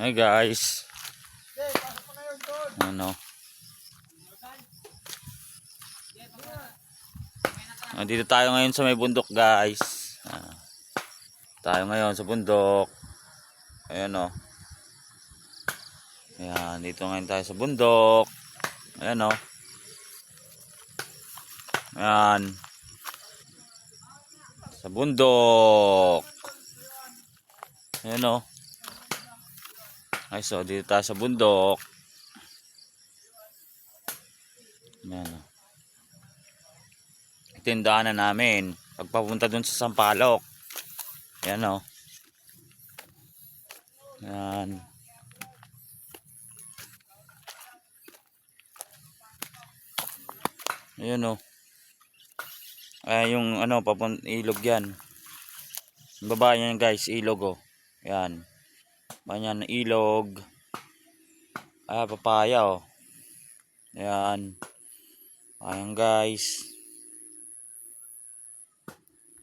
Hey guys. Ano? Nandito tayo ngayon sa may bundok, guys. Tayo ngayon sa bundok. Ayan o. Ayan, dito ngayon tayo sa bundok. Ayan o. Ayan. Sa bundok. Ayan o. Ay, so dito tayo sa bundok. Ayan o. Tindahan na namin pagpapunta dun sa Sampaloc. Ayan o. Ayan. Ayan o. Ay, yung ano, ilog yan. Baba yan guys, ilog o. Ayan. Banyan ilog. Papaya o. Ayan. Ayan guys.